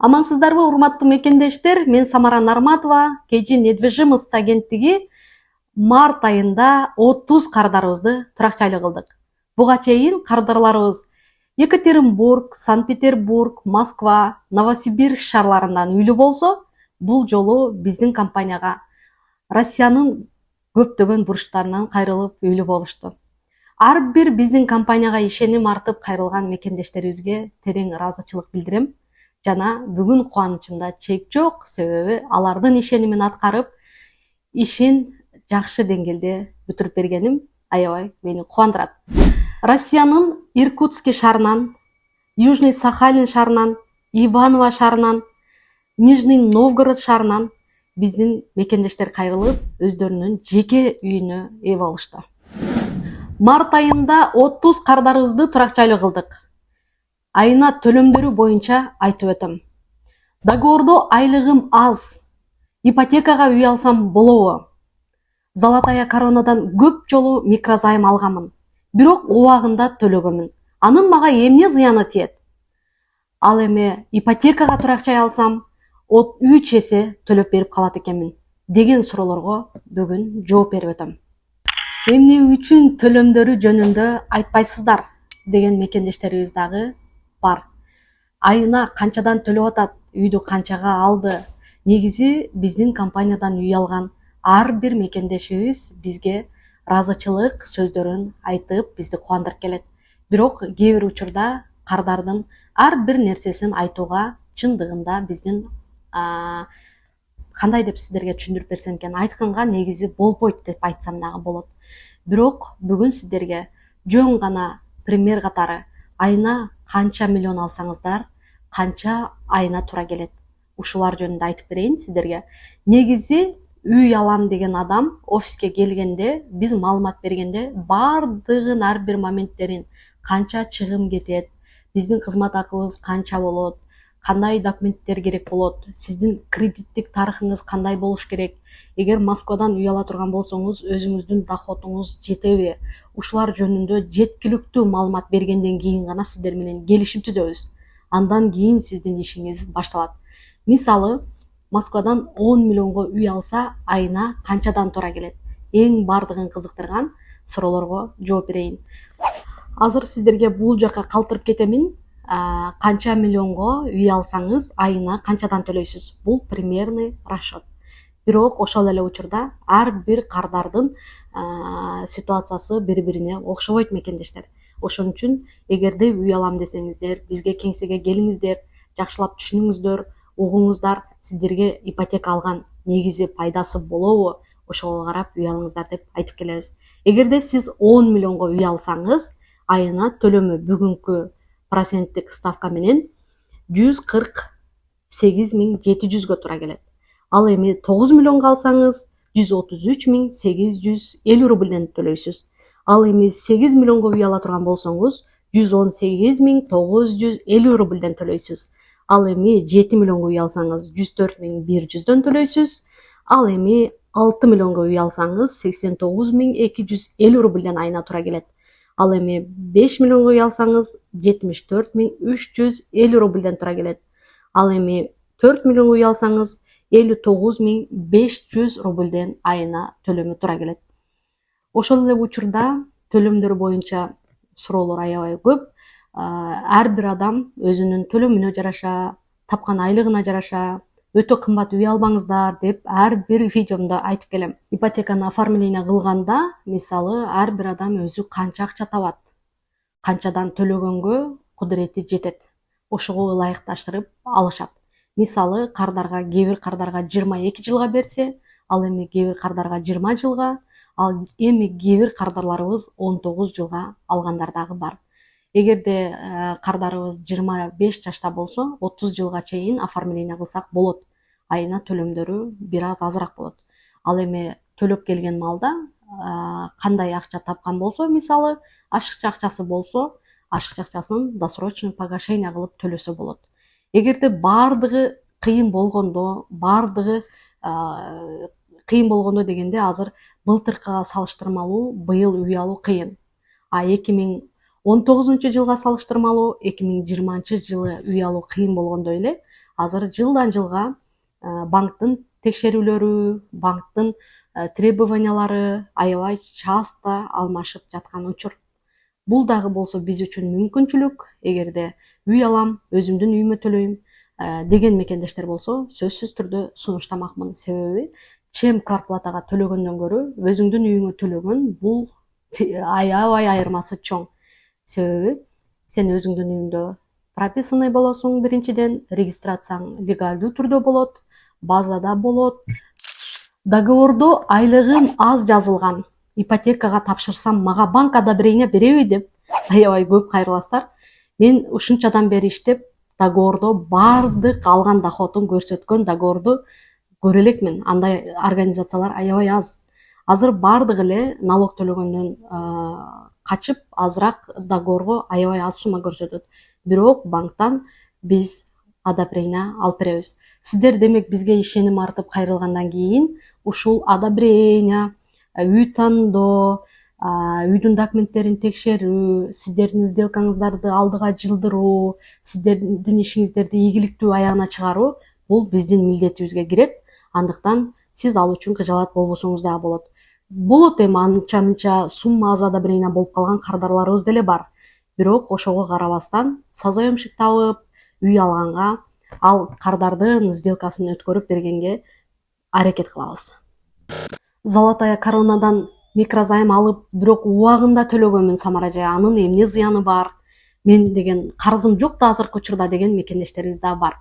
Амансыздарбы, урматтуу мекендештер? Мен Самара Нарматова, KG недвижимость агенттиги март айында 30 кардарыбызды туракчайлуу кылдык. Буга чейин кардарларыбыз Екатеринбург, Санкт-Петербург, Москва, Новосибирск шаарларынан үйлүү болсо, бул жолу биздин компанияга Россиянын көптөгөн бурчтарынан кайрылып үйлүү болушту. Ар бир биздин компанияга ишеним артып кайрылган мекендештерибизге терең ыраазычылык билдирем. Жана бүгүн кубанычымда чек жок, себеби алардын ишенимин аткарып, ишин жакшы деңгээлде бүтүрүп бергеним аябай мени кубандырат. Россиянын Иркутск шаарынан, Южный Сахалин шаарынан, Иваново шаарынан, Нижний Новгород шаарынан биздин мекендештер кайрылып, өздөрүнүн жеке үйүнө ээ болушту. Март айында 30 кардарыбызды туракчайлуу кылдык. Айына төлөмдөрү боюнча айтып өтөм. Договордо айлыгым аз. Ипотекага үй алсам болобу? Золотая коронадан көп жолу микрозайм алганмын. Бирок убагында төлөгөмүн. Анын мага эмне зыяны тиет? Ал эми ипотекага туракчай алсам, 3 эсе төлөп берип калат экенмин деген суроолорго бүгүн жооп берип өтөм. Эмне үчүн төлөмдөрү жөнүндө айтпайсыздар деген мекендештерибиз дагы бар. Айына канчадан төлөп атат, үйдү канчага алды? Негизи биздин компаниядан үй алган ар бир мекендешибиз бизге ыраазычылык сөздөрүн айтып, бизди кубандырып келет. Бирок кээ бир учурда кардардын ар бир нерсесин айтууга чындыгында биздин кандай деп сиздерге түшүндүрүп берсем экен, айтканга негизи болбойт деп айтсам дагы болот. Бирок бүгүн сиздерге жөн гана пример катары айына канча миллион алсаңыздар, канча айына туура келет. Ушулар жөнүндө айтып берейин сиздерге. Негизи үй алам деген адам офиске келгенде, биз маалымат бергенде бардыгын ар бир моменттерин, канча чыгым кетет, биздин кызмат акыбыз канча болот, кандай документтер керек болот, сиздин кредиттик тарыхыңыз кандай болуш керек, эгер Москвадан үй ала турган болсоңуз, өзүңүздүн доходуңуз жетеби? Ушулар жөнүндө жеткиликтүү маалымат бергенден кийин гана сиздер менен келишим түзөбүз. Андан кийин сиздин ишиңиз башталат. Мисалы, Москвадан 10 миллионго үй алса, айына канчадан туура келет? Эң бардыгын кызыктырган суроолорго жооп берейин. Азыр сиздерге бул жака калтырып кетемин. Канча миллионго үй алсаңыз, айына канчадан төлөйсүз? Бул примерный расчет. Бирок ошол эле учурда ар бир кардардын ситуациясы бири-бирине окшобойт мекендештер. Ошон үчүн эгерде үй алам десеңиздер, бизге кеңсеге келиңиздер, жакшылап түшүнүңүздөр, угуңуздар, сиздерге ипотека алган негизи пайдасы болобу? Ошого карап үй алыңыздар деп айтып келебиз. Эгерде сиз 10 миллионго үй алсаңыз, айына төлөмү бүгүнкү проценттик ставка менен 148.700 туура келет. Ал эми 9 миллионго алсаңыз, 133.850 рубльден төлөйсүз. Ал эми 8 миллионго үй ала турган болсоңуз, 118.950 рубльден төлөйсүз. Ал эми 7 миллионго үй алсаңыз, 104.100дөн төлөйсүз. Ал эми 6 миллионго үй алсаңыз, 89.250 рубльден айына туура келет. Ал эми 5 миллионго үй алсаңыз, 74.350 рубльден туура келет. Ал эми 4 миллионго үй алсаңыз, 59.500 рубльден айына төлөмү туура келет. Ошол эле учурда төлөмдөр боюнча суроолор аябай көп. Ар бир адам өзүнүн төлөмүнө жараша, тапкан айлыгына жараша өтө кымбат үй албаңыздар деп ар бир видеомдо айтып келем. Ипотеканы оформление кылганда, мисалы, ар бир адам өзү канча акча табат, канчадан төлөгөнгө кудурети жетет, ошого ылайыкташтырып алышат. Мисалы, кардарга, кээ бир кардарга 22 жылга берсе, ал эми кээ бир кардарга 20 жылга, ал эми кээ бир кардарларыбыз 19 жылга алгандар дагы бар. Эгерде кардарыбыз 25 жашта болсо, 30 жылга чейин оформление кылсак болот. Айына төлөмдөрү бир аз азыраак болот. Ал эми төлөп келген малда кандай акча тапкан болсо, мисалы, ашыкча акчасы болсо, ашыкча акчасын досрочный погашение кылып төлөсө болот. Эгерде бардыгы кыйын болгондо, дегенде азыр былтыркыга салыштырмалуу быйыл үй алуу кыйын. 2019 жылга салыштырмалуу 2020 жылы үй алуу кыйын болгондой эле, азыр жылдан жылга банктын текшерүүлөрү, банктын требованиялары аябай часто алмашып жаткан учур. Бул дагы болсо биз үчүн мүмкүнчүлүк. Эгерде үй алам, өзүмдүн үйүмө төлөйм деген мекендештер болсо, сөзсүз түрдө сунуштамакмын. Себеби чем квартплатага төлөгөндөн көрө өзүңдүн үйүңө төлөгөн бул аябай айырмасы чоң. Себеби сен өзүңдүн үйүңдө прописанный болосуң, биринчиден, регистрацияң легальдуу түрдө болот, базада болот. Договордо айлыгым аз жазылган, ипотекага тапшырсам мага банк одобрение береби деп аябай көп кайрыласыздар. Мен ушунчадан бери иштеп, договордо бардык алган доходун көрсөткөн договорду көрө элекмин. Андай организациялар аябай аз. Азыр бардык эле налог төлөгөндөн качып, азыраак договорго аябай аз сумма көрсөтөт. Бирок банктан биз одобрение алып беребиз. Сиздер демек бизге ишеним артып кайрылгандан кийин ушул одобрение, үй тандоо, үйдүн документтерин текшерүү, сиздердин сделкаңыздарды алдыга жылдыруу, сиздердин ишиңиздерди ийгиликтүү аягына чыгаруу бул биздин милдетибизге кирет. Андыктан сиз ал үчүн кыжаалат болбосоңуз дагы болот. Болот эми анча-мынча сумма аз одобрение болуп калган кардарларыбыз деле бар. Бирок ошого карабастан созаемщик табып, үй алганга ал кардардын сделкасын өткөрүп бергенге аракет кылабыз. Золотая коронадан микрозайм алып, бирок убагында төлөгөнмүн Самара эже. Анын эмне зыяны бар? Мен деген карызым жок да азыркы учурда деген мекендештерибиз да бар.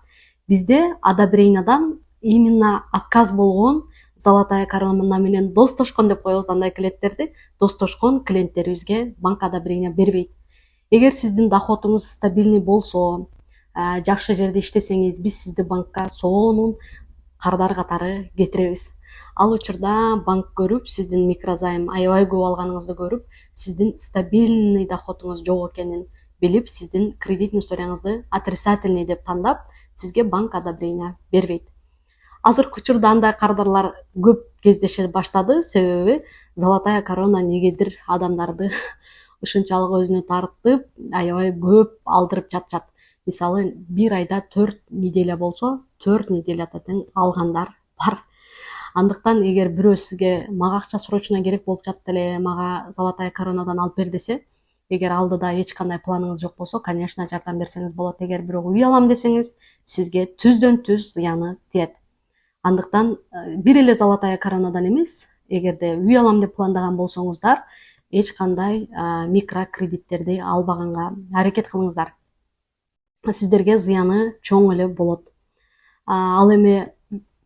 Бизде одобрениедан именно отказ болгон, Золотая корона менен достошкон деп коебуз андай клиенттерди, достошкон клиенттерибизге банк одобрение бербейт. Эгер сиздин доходуңуз стабильный болсо, жакшы жерде иштесеңиз, биз сизди банкка сонун кардар катары кетиребиз. Ал учурда банк көрүп, сиздин микрозайм аябай көп алганыңызды көрүп, сиздин стабильный доходуңуз жок экенин билип, сиздин кредитный историяңызды отрицательный деп тандап, сизге банк одобрение бербейт. Азыркы учурда андай кардарлар көп кездеше баштады, себеби Золотая корона негедир адамдарды ушунчалык өзүнө тартып, аябай көп алдырып жатышат. Мисалы, бир айда 4 неделя болсо, 4 неделяда тең алгандар бар. Андыктан эгер бирөө сизге мага акча срочно керек болуп жатты эле, мага Золотая коронадан алып бер десе, эгер алдыда эч кандай планыңыз жок болсо, конечно, жардам берсеңиз болот. Эгер бирок үй алам десеңиз, сизге түздөн түз зыяны тиет. Андыктан бир эле Золотая коронадан эмес, эгерде үй алам деп пландаган болсоңуздар, эч кандай микрокредиттерди албаганга аракет кылыңыздар. Сиздерге зыяны чоң эле болот. Ал эми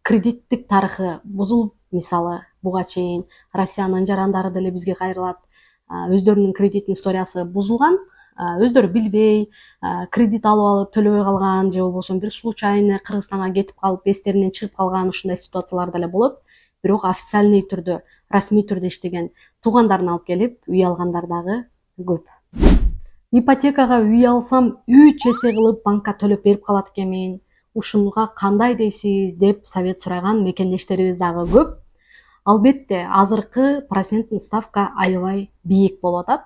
кредиттик тарыхы бузулуп, мисалы, буга чейин Россиянын жарандары деле бизге кайрылат. Өздөрүнүн кредитный историясы бузулган, өздөрү билбей, кредит алып төлөбөй калган, же болбосо бир случайно Кыргызстанга кетип калып, эстеринен чыгып калган ушундай ситуациялар деле болот. Бирок официальный түрдө, расмий түрдө иштеген туугандарын алып келип, үй алгандар дагы көп. Ипотекага үй алсам 3 эсе кылып банкка төлөп берип калат экенмин. Ушунга кандай дейсиз деп совет сураган мекендештерибиз дагы көп. Албетте, азыркы проценттин ставка аябай бийик болуп атат.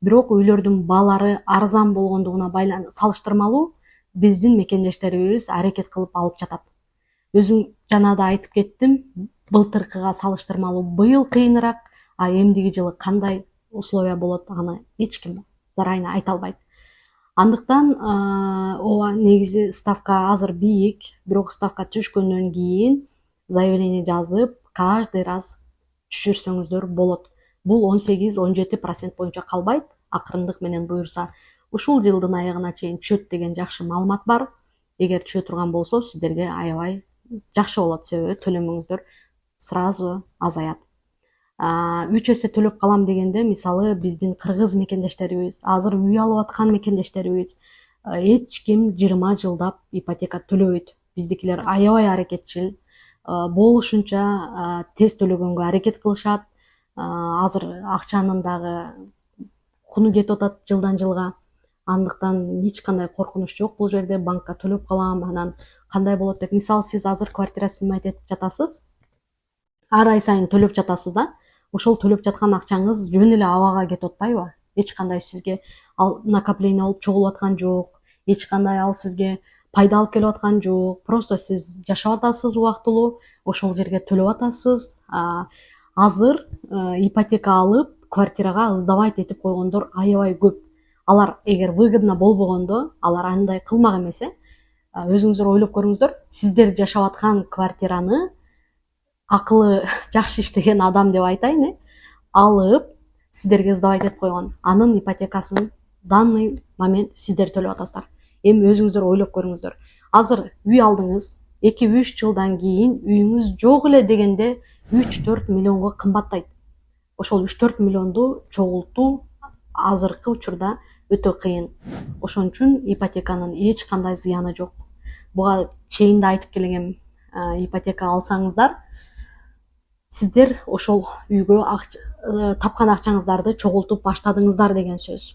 Бирок үйлөрдүн баалары арзан болгондугуна салыштырмалуу биздин мекендештерибиз аракет кылып алып жатат. Өзүм жанада айтып кеттим, былтыркыга салыштырмалуу быйыл кыйыныраак, эмдиги жылы кандай условия болот, аны эч ким зарайына айта албайт. Андыктан ооба негизи ставка азыр бийик, бирок ставка түшкөндөн кийин заявление жазып, каждый раз түшүрсөңүздөр болот. Бул 18-17% боюнча калбайт, акырындык менен буюрса. Ушул жылдын аягына чейин түшөт деген жакшы маалымат бар. Эгер түшө турган болсо, сиздерге аябай жакшы болот, себеби төлөмөңүздөр сразу азаят. 3 эсе төлөп калам дегенде, мисалы, биздин кыргыз мекендештерибиз, азыр үй алып аткан мекендештерибиз, эч ким 20 жылдап ипотека төлөбөйт. Биздикилер аябай аракетчил, болушунча тез төлөгөнгө аракет кылышат. Азыр акчанын дагы куну кетип атат жылдан жылга. Андыктан эч кандай коркунуч жок бул жерде. Банкка төлөп калам, анан кандай болот деп. Мисалы, сиз азыр квартира снимать этип жатасыз, ар ай сайын төлөп жатасыз да. Ошол төлөп жаткан акчаңыз жөн эле абага кетип атпайбы? Эч кандай сизге ал накопление болуп чогулуп аткан жок. Эч кандай ал сизге пайда алып келип аткан жок, просто сиз жашап атасыз убактылуу, ошол жерге төлөп атасыз. Азыр ипотека алып квартирага сдавать этип койгондор аябай көп. Алар эгер выгодно болбогондо алар андай кылмак эмес. Өзүңүздөр ойлоп көрүңүздөр, сиздер жашап аткан квартираны акылы жакшы иштеген адам деп айтайын, алып сиздерге сдавать этип койгон. Анын ипотекасын данный момент сиздер төлөп атасыздар. Эми өзүңүздөр ойлоп көрүңүздөр. Азыр үй алдыңыз, 2-3 жылдан кийин үйүңүз жок эле дегенде 3-4 миллионго кымбаттайт. Ошол 3-4 миллионду чогултуу азыркы учурда өтө кыйын. Ошон үчүн ипотеканын эч кандай зыяны жок. Буга чейин да айтып келгем, ипотека алсаңыздар, сиздер ошол үйгө тапкан акчаңыздарды чогултуп баштадыңыздар деген сөз.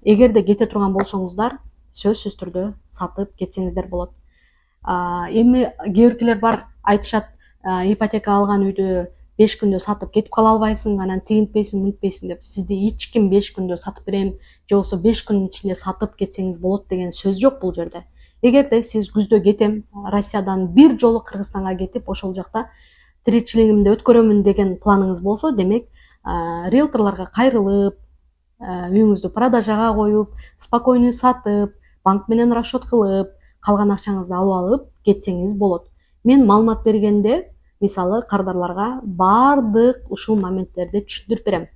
Эгерде кете турган болсоңуздар, сөзсүз түрдө сатып кетсеңиздер болот. Эми кээ биркилер бар, айтышат, ипотека алган үйдү 5 күндө сатып кетип кала албайсың, анан тигинтпейсиң, мынтпейсиң деп. Сизди эч ким 5 күндө сатып берем, же болбосо 5 күндүн ичинде сатып кетсеңиз болот деген сөз жок бул жерде. Эгерде сиз күздө кетем, Россиядан бир жолу Кыргызстанга кетип, ошол жакта тиричилигимди өткөрөмүн деген планыңыз болсо, демек риэлторлорго кайрылып, үйүңүздү продажага коюп, спокойный сатып, банк менен расчет кылып, калган акчаңызды алып кетсеңиз болот. Мен маалымат бергенде, мисалы, кардарларга бардык ушул моменттерди түшүндүрүп берем.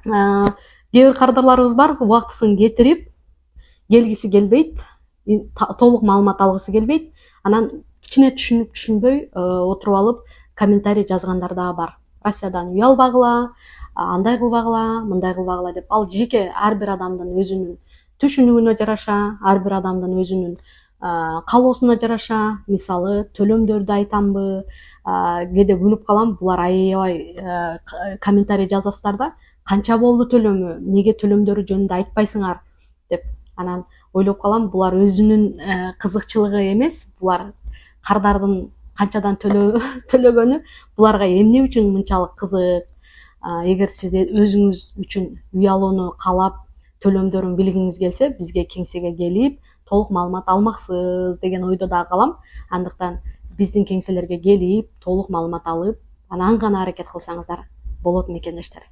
Кээ бир кардарларыбыз бар, убактысын кетирип, келгиси келбейт, толук маалымат алгысы келбейт, анан кичине түшүнүп түшүнбөй отуруп алып комментарий жазгандар да бар. Россиядан үй албагыла, андай кылбагыла, мындай кылбагыла деп. Ал жеке ар бир адамдын өзүнүн түшүнүгүнө жараша, ар бир адамдын өзүнүн каалоосуна жараша. Мисалы, төлөмдөрдү айтамбы, кээде күлүп калам, булар аябай комментарий жазасыздар да, канча болду төлөмү, неге төлөмдөрү жөнүндө айтпайсыңар деп. Анан ойлоп калам, булар өзүнүн кызыкчылыгы эмес, булар кардардын канчадан төлөгөнү буларга эмне үчүн мынчалык кызык. Эгер сиз өзүңүз үчүн үй алууну каалап, төлөмдөрүн билгиңиз келсе, бизге кеңсеге келип, толук маалымат алмаксыз деген ойдо да калам. Андыктан биздин кеңселерге келип, толук маалымат алып, анан гана аракет кылсаңыздар болот мекендештер.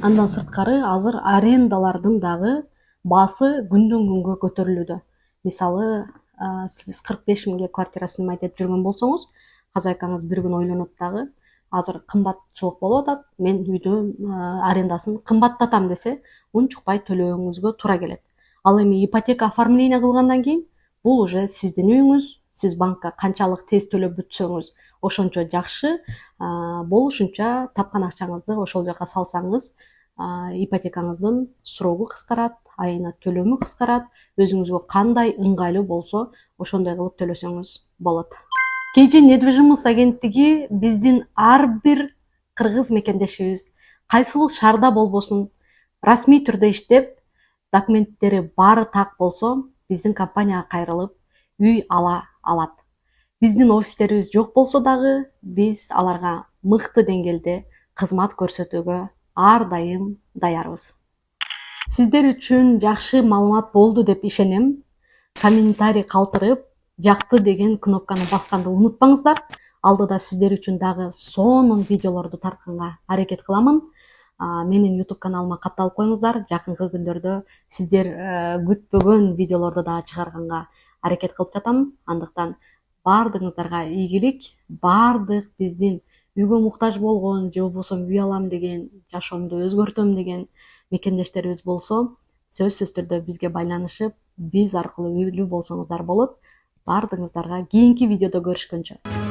Андан сырткары, азыр арендалардын дагы баасы күндөн күнгө көтөрүлүүдө. Мисалы, сиз 45 миңге квартира снимать этип жүргөн болсоңуз, хозяйкаңыз бир күн ойлонот дагы, азыр кымбатчылык болуп атат, мен үйдүн арендасын кымбаттатам десе, унчукпай төлөөңүзгө туура келет. Ал эми ипотека оформление кылгандан кийин, бул уже сиздин үйүңүз, сиз банкка канчалык тез төлөп бүтсөңүз, ошончо жакшы болушунча тапкан акчаңызды ошол жака салсаңыз, ипотекаңыздын срогу кыскарат, айына төлөмү кыскарат, өзүңүзгө кандай ыңгайлуу болсо, ошондой кылып төлөсөңүз болот. KG недвижимость агенттиги биздин ар бир кыргыз мекендешибиз, кайсыл шаарда болбосун, расмий түрдө иштеп, документтери баары так болсо, биздин компанияга кайрылып, үй ала алат. Биздин офистерибиз жок болсо дагы, биз аларга мыкты деңгээлде кызмат көрсөтүүгө ар дайым даярбыз. Сиздер үчүн жакшы маалымат болду деп ишенем. Комментарий калтырып, жакты деген кнопканы басканды унутпаңыздар. Алдыда сиздер үчүн дагы сонун видеолорду тартканга аракет кыламын. Менин YouTube каналыма катталып коюңуздар. Жакынкы күндөрдө сиздер күтпөгөн видеолорду да чыгарганга аракет кылып жатам. Андыктан бардыгыңыздарга ийгилик, бардык биздин үйгө муктаж болгон, же болбосо үй алам деген, жашоомду өзгөртөм деген мекендештерибиз болсо, сөзсүз түрдө бизге байланышып, биз аркылуу үйлүү болсоңуздар болот. Бардыгыңыздарга кийинки видеодо көрүшкөнчө.